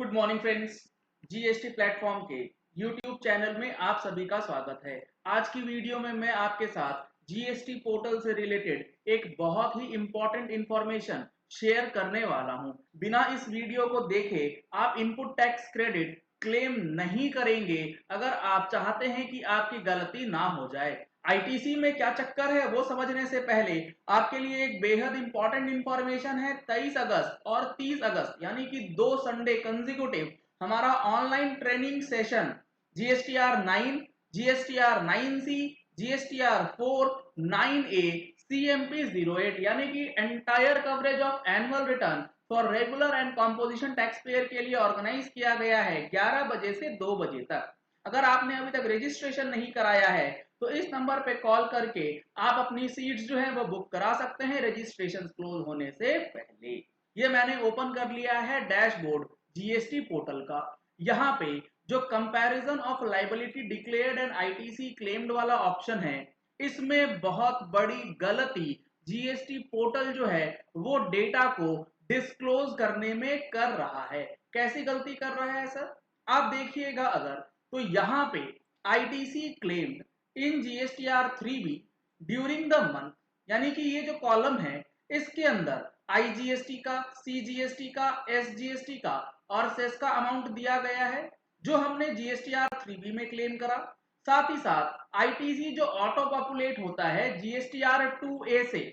Good morning friends. GST platform के YouTube channel में आप सभी का स्वागत है। आज की वीडियो में मैं आपके साथ जीएसटी पोर्टल से रिलेटेड एक बहुत ही इंपॉर्टेंट इंफॉर्मेशन शेयर करने वाला हूं। बिना इस वीडियो को देखे आप इनपुट टैक्स क्रेडिट क्लेम नहीं करेंगे अगर आप चाहते हैं कि आपकी गलती ना हो जाए। आईटीसी में क्या चक्कर है वो समझने से पहले आपके लिए एक बेहद इंपॉर्टेंट इंफॉर्मेशन है। 23 अगस्त और 30 अगस्त यानी कि 2 संडे कंजिक्यूटिव हमारा online training session GSTR 9, GSTR 9C, GSTR 4, 9A, CMP 08 यानी कि entire coverage of annual return for regular and composition tax payer के लिए ऑर्गेनाइज किया गया है 11 बजे से 2 बजे तक। अगर आपने अभी तक रजिस्ट्रेशन नहीं कराया है तो इस नंबर पे कॉल करके आप अपनी सीट्स जो है वो बुक करा सकते हैं रजिस्ट्रेशन क्लोज होने से पहले। ये मैंने ओपन कर लिया है डैशबोर्ड जीएसटी पोर्टल का। यहाँ पे जो comparison of liability declared and ITC claimed वाला ऑप्शन है, इसमें बहुत बड़ी गलती जीएसटी पोर्टल जो है वो डेटा को डिस्क्लोज करने में कर रहा है। कैसी गलती कर रहा है सर, आप देखिएगा अगर तो यहाँ पे ITC claimed in GSTR 3B during the month, यानी कि ये जो कॉलम है इसके अंदर आईजीएसटी का, सीजीएसटी का, एसजीएसटी का और सेस का अमाउंट दिया गया है जो हमने जीएसटीआर 3B में क्लेम करा। साथ ही साथ आईटीसी जो ऑटो पॉपुलेट होता है जीएसटीआर 2A से,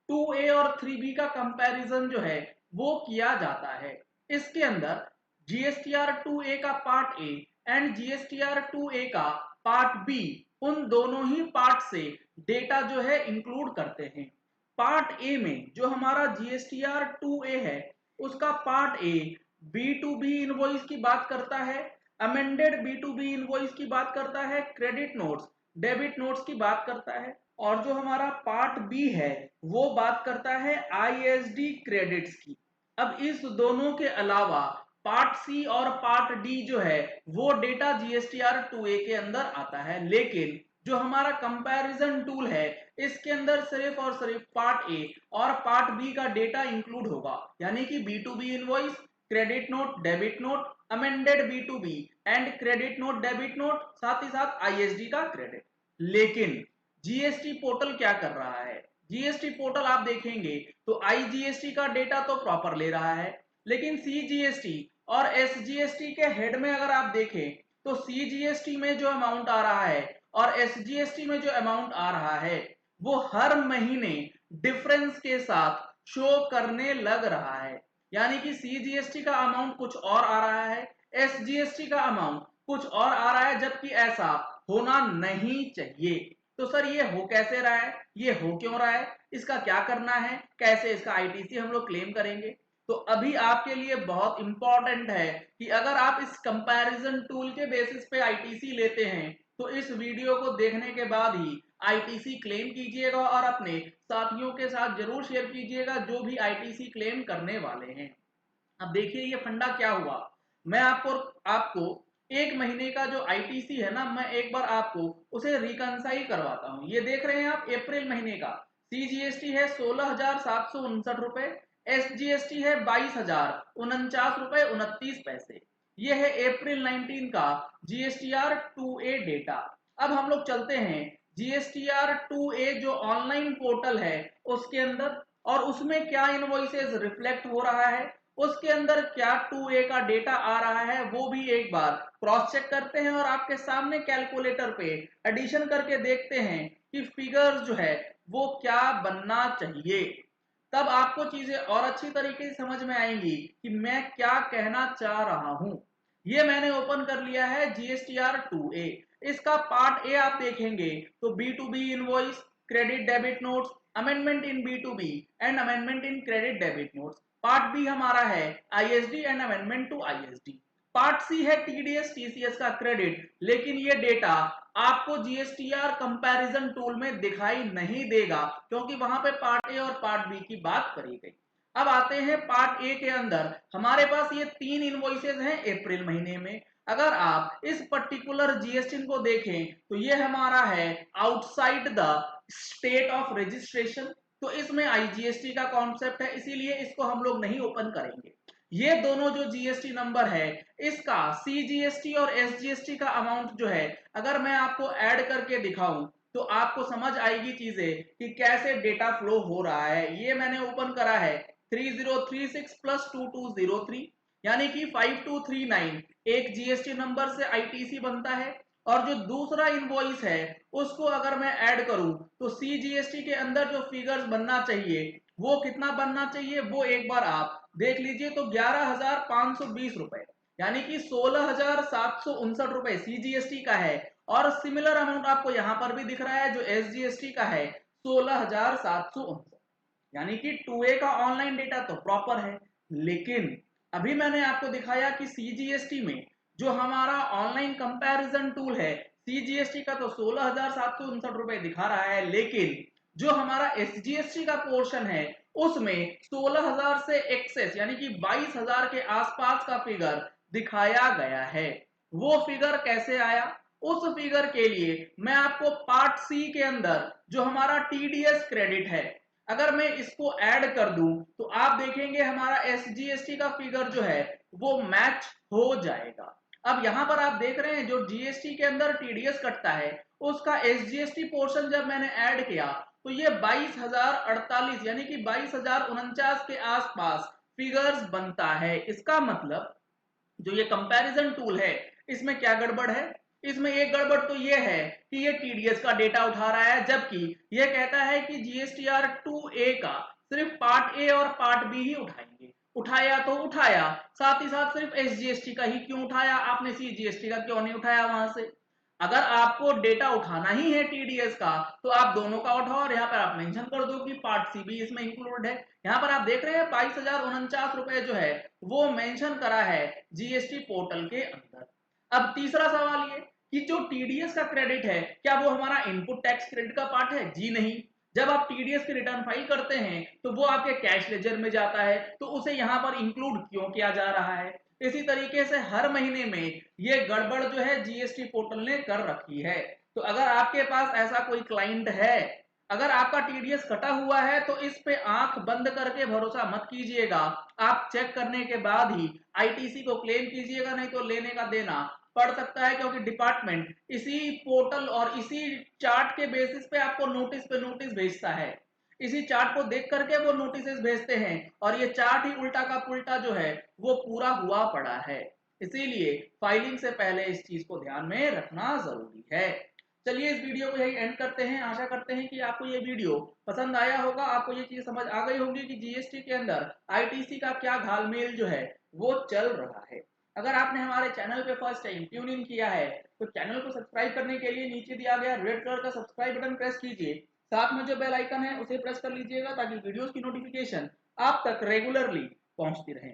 2A और 3B का कंपैरिजन जो है वो किया जाता है। इसके अंदर जीएसटीआर 2A का part A and GSTR 2A का पार्ट बी, उन दोनों ही पार्ट से डेटा जो है इंक्लूड करते हैं। पार्ट ए में जो हमारा जीएसटीआर 2A है उसका part A B to B invoice की बात करता है, amended B to B invoice की बात करता है, क्रेडिट नोट्स, डेबिट नोट्स की बात करता है, और जो हमारा पार्ट बी है वो बात करता है आईएसडी क्रेडिट्स की। अब इस दोनों के अलावा पार्ट सी और पार्ट डी जो है वो डेटा जीएसटीआर 2A के अंदर आता है, लेकिन जो हमारा कंपैरिजन टूल है इसके अंदर सिर्फ और सिर्फ पार्ट ए और पार्ट बी का डेटा इंक्लूड होगा, यानी कि B to B invoice, credit note, debit note, amended B to B and credit note, debit note, साथ ही साथ आईएसडी का क्रेडिट। लेकिन जीएसटी पोर्टल क्या कर रहा है, जीएसटी पोर्टल आप देखेंगे तो आईजीएसटी का डेटा तो प्रॉपर ले रहा है, लेकिन सीजीएसटी और एसजीएसटी के हेड में अगर आप देखें तो सीजीएसटी में जो अमाउंट आ रहा है और एसजीएसटी में जो अमाउंट आ रहा है वो हर महीने डिफरेंस के साथ शो करने लग रहा है, यानी कि सीजीएसटी का अमाउंट कुछ और आ रहा है, एसजीएसटी का अमाउंट कुछ और आ रहा है, जबकि ऐसा होना नहीं चाहिए। तो सर ये हो कैसे रहा है, ये हो क्यों रहा है, इसका क्या करना है, कैसे इसका आईटीसी हम लोग क्लेम करेंगे? तो अभी आपके लिए बहुत इंपॉर्टेंट है कि अगर आप इस कंपैरिजन टूल के बेसिस पे आईटीसी लेते हैं तो इस वीडियो को देखने के बाद ही आईटीसी क्लेम कीजिएगा और अपने साथियों के साथ जरूर शेयर कीजिएगा जो भी आईटीसी क्लेम करने वाले हैं। अब देखिए ये फंडा क्या हुआ, मैं आपको आपको एक महीने का जो आईटीसी है ना, मैं एक बार आपको उसे रिकंसाइल करवाता हूं। ये देख रहे हैं आप अप्रैल महीने का सीजीएसटी है 16,759 रुपए, एसजीएसटी है 22,049 रुपए 29 पैसे। ये है अप्रैल 19 का जीएसटीआर 2A डेटा। अब हम लोग चलते हैं जीएसटीआर 2A जो ऑनलाइन पोर्टल है उसके अंदर, और उसमें क्या इनवॉइसेस रिफ्लेक्ट हो रहा है, उसके अंदर क्या 2A का डेटा आ रहा है वो भी एक बार क्रॉस चेक करते हैं और आपके सामने कैलकुलेटर पे एडिशन करके देखते हैं कि फिगर्स जो है वो क्या बनना चाहिए। तब आपको चीजें और अच्छी तरीके से समझ में आएंगी कि मैं क्या कहना चाह रहा हूं। ये मैंने ओपन कर लिया है जीएसटीआर 2A। इसका पार्ट ए आप देखेंगे तो B to B invoice, credit debit notes, amendment in B to B and amendment in credit debit notes. Part B हमारा है ISD and amendment to ISD. Part C है TDS TCS का credit, लेकिन ये data आपको GSTR comparison tool में दिखाई नहीं देगा क्योंकि वहां पे पार्ट ए और पार्ट बी की बात करी गई। अब आते हैं पार्ट ए के अंदर, हमारे पास ये 3 इनवॉइसेस हैं अप्रैल महीने में। अगर आप इस पर्टिकुलर जीएसटी को देखें तो ये हमारा है outside the state of registration, तो इसमें आईजीएसटी का कॉन्सेप्ट है, इसीलिए इसको हम लोग नहीं ओपन करेंगे। ये दोनों जो जीएसटी नंबर है, इसका सीजीएसटी और एसजीएसटी का अमाउंट जो है, अगर मैं आपको ऐड करके दिखाऊं तो आपको समझ आएगी चीजें कि कैसे डेटा फ्लो हो रहा है। ये मैंने ओपन करा है 3036 प्लस 2203, यानी कि 5239 एक जीएसटी नंबर से आईटीसी बनता है। और जो दूसरा इनवॉइस है उसको अगर मैं ऐड करूं तो सीजीएसटी के अंदर जो फिगर्स बनना चाहिए वो कितना बनना चाहिए, वो एक बार आप देख लीजिए। तो 11,520 रुपए, यानी कि 16,759 रुपए सीजीएसटी का है। और सिमिलर अमाउंट आपको यहां पर भी दिख रहा है जो एसजीएसटी का है, 16,759, यानी कि 2A का ऑनलाइन डेटा तो प्रॉपर है। लेकिन अभी मैंने आपको दिखाया कि सीजीएसटी में जो हमारा ऑनलाइन कंपैरिजन टूल है, सीजीएसटी का तो 16,759 रुपए दिखा रहा है, लेकिन जो हमारा एसजीएसटी का पोर्शन है उसमें 16,000 से एक्सेस, यानी कि 22,000 के आसपास का फिगर दिखाया गया है। वो फिगर कैसे आया, उस फिगर के लिए मैं आपको पार्ट सी के अंदर जो हमारा टीडीएस क्रेडिट है, अगर मैं इसको ऐड कर दूं तो आप देखेंगे हमारा एसजीएसटी का फिगर जो है वो मैच हो जाएगा। अब यहां पर आप देख रहे हैं जो जीएसटी के अंदर टीडीएस कटता है उसका एसजीएसटी पोर्शन जब मैंने ऐड किया तो ये 22,048, यानी कि 22,049 के आसपास फिगर्स बनता है। इसका मतलब जो ये कंपैरिजन टूल है इसमें क्या गड़बड़ है, इसमें एक गड़बड़ तो ये है कि ये टीडीएस का डेटा उठा रहा है, जबकि ये कहता है कि जीएसटीआर 2A का सिर्फ पार्ट ए और पार्ट बी ही उठाएंगे। उठाया तो उठाया, साथ ही साथ सिर्फ एसजीएसटी का ही क्यों उठाया, आपने सीजीएसटी का क्यों नहीं उठाया वहां से। अगर आपको डेटा उठाना ही है टीडीएस का तो आप दोनों का उठाओ और यहाँ पर आप मेंशन कर दो कि पार्ट सी भी इसमें इंक्लूड है। यहाँ पर आप देख रहे हैं 22,049 रुपए जो है वो मेंशन करा है जीएसटी पोर्टल के अंदर। अब तीसरा सवाल ये कि जो टीडीएस का क्रेडिट है क्या वो हमारा इनपुट टैक्स क्रेडिट का पार्ट है? जी नहीं। जब आप टीडीएस की रिटर्न फाइल करते हैं तो वो आपके कैश लेजर में जाता है, तो उसे यहां पर इंक्लूड क्यों किया जा रहा है? इसी तरीके से हर महीने में ये गड़बड़ जो है जीएसटी पोर्टल ने कर रखी है। तो अगर आपके पास ऐसा कोई क्लाइंट है, अगर आपका टीडीएस कटा हुआ है तो इस पे आंख बंद करके भरोसा मत कीजिएगा। आप चेक करने के बाद ही आईटीसी को क्लेम कीजिएगा, नहीं तो लेने का देना पड़ सकता है, क्योंकि डिपार्टमेंट इसी पोर्टल और इसी चार्ट के बेसिस पे आपको नोटिस पे नोटिस भेजता है। इसी चार्ट को देख करके वो नोटिस भेजते हैं और ये चार्ट ही उल्टा का पुल्टा जो है वो पूरा हुआ पड़ा है। इसीलिए फाइलिंग से पहले इस चीज को ध्यान में रखना जरूरी है। चलिए इस वीडियो को यही एंड करते हैं। आशा करते हैं कि आपको ये वीडियो पसंद आया होगा, आपको ये चीज समझ आ गई होगी कि जीएसटी के अंदर आईटीसी का क्या घालमेल जो है वो चल रहा है। अगर आपने हमारे चैनल पे फर्स्ट टाइम ट्यून इन किया है तो चैनल को सब्सक्राइब करने के लिए नीचे दिया गया रेड कलर का सब्सक्राइब बटन प्रेस कीजिए। साथ में जो बेल आइकन है उसे प्रेस कर लीजिएगा ताकि वीडियोस की नोटिफिकेशन आप तक रेगुलरली पहुंचती रहे।